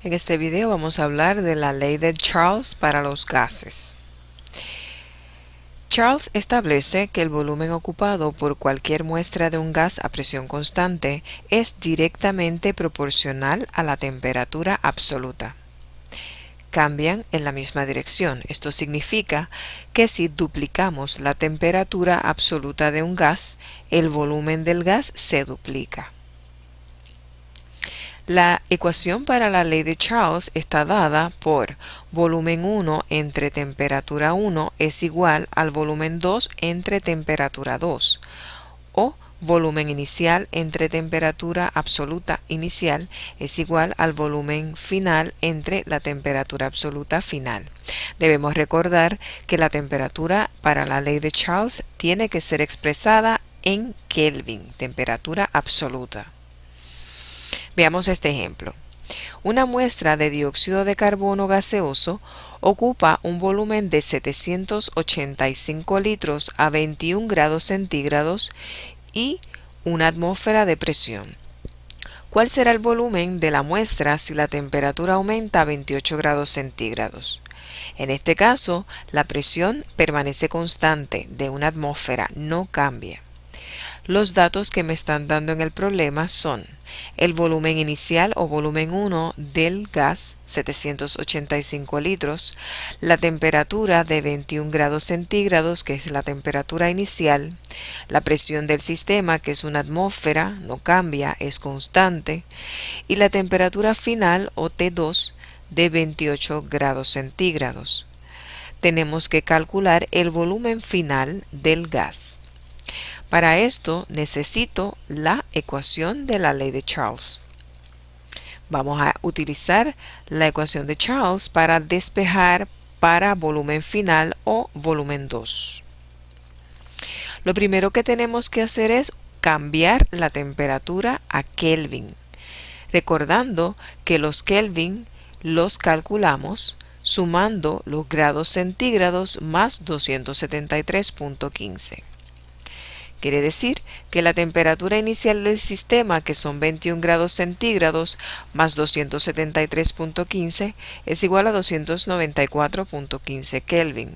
En este video vamos a hablar de la ley de Charles para los gases. Charles establece que el volumen ocupado por cualquier muestra de un gas a presión constante es directamente proporcional a la temperatura absoluta. Cambian en la misma dirección. Esto significa que si duplicamos la temperatura absoluta de un gas, el volumen del gas se duplica. La ecuación para la ley de Charles está dada por volumen 1 entre temperatura 1 es igual al volumen 2 entre temperatura 2, o volumen inicial entre temperatura absoluta inicial es igual al volumen final entre la temperatura absoluta final. Debemos recordar que la temperatura para la ley de Charles tiene que ser expresada en Kelvin, temperatura absoluta. Veamos este ejemplo. Una muestra de dióxido de carbono gaseoso ocupa un volumen de 785 litros a 21 grados centígrados y una atmósfera de presión. ¿Cuál será el volumen de la muestra si la temperatura aumenta a 28 grados centígrados? En este caso, la presión permanece constante de una atmósfera, no cambia. Los datos que me están dando en el problema son el volumen inicial o volumen 1 del gas, 785 litros, la temperatura de 21 grados centígrados, que es la temperatura inicial, la presión del sistema, que es una atmósfera, no cambia, es constante, y la temperatura final o T2 de 28 grados centígrados. Tenemos que calcular el volumen final del gas. Para esto necesito la ecuación de la ley de Charles. Vamos a utilizar la ecuación de Charles para despejar para volumen final o volumen 2. Lo primero que tenemos que hacer es cambiar la temperatura a Kelvin, recordando que los Kelvin los calculamos sumando los grados centígrados más 273.15. Quiere decir que la temperatura inicial del sistema, que son 21 grados centígrados más 273.15, es igual a 294.15 Kelvin.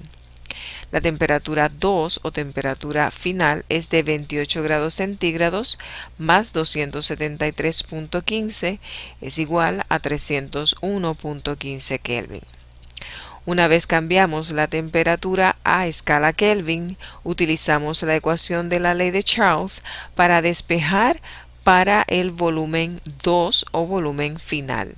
La temperatura 2 o temperatura final es de 28 grados centígrados más 273.15 es igual a 301.15 Kelvin. Una vez cambiamos la temperatura a escala Kelvin, utilizamos la ecuación de la ley de Charles para despejar para el volumen 2 o volumen final.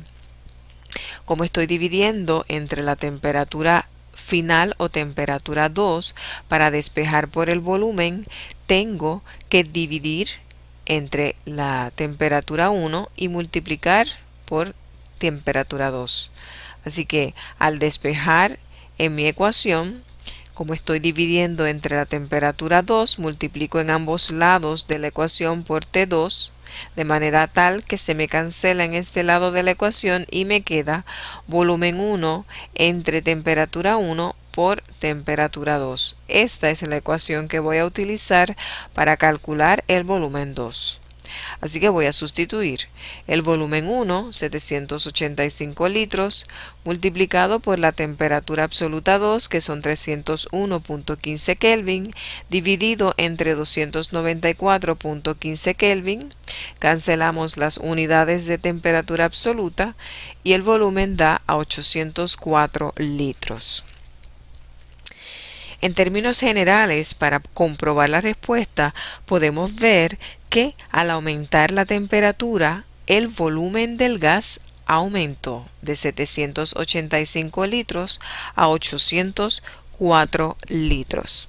Como estoy dividiendo entre la temperatura final o temperatura 2 para despejar por el volumen, tengo que dividir entre la temperatura 1 y multiplicar por temperatura 2. Así que al despejar en mi ecuación, como estoy dividiendo entre la temperatura 2, multiplico en ambos lados de la ecuación por T2, de manera tal que se me cancela en este lado de la ecuación y me queda volumen 1 entre temperatura 1 por temperatura 2. Esta es la ecuación que voy a utilizar para calcular el volumen 2. Así que voy a sustituir el volumen 1, 785 litros, multiplicado por la temperatura absoluta 2, que son 301.15 Kelvin, dividido entre 294.15 Kelvin. Cancelamos las unidades de temperatura absoluta y el volumen da a 804 litros. En términos generales, para comprobar la respuesta, podemos ver que al aumentar la temperatura, el volumen del gas aumentó de 785 litros a 804 litros.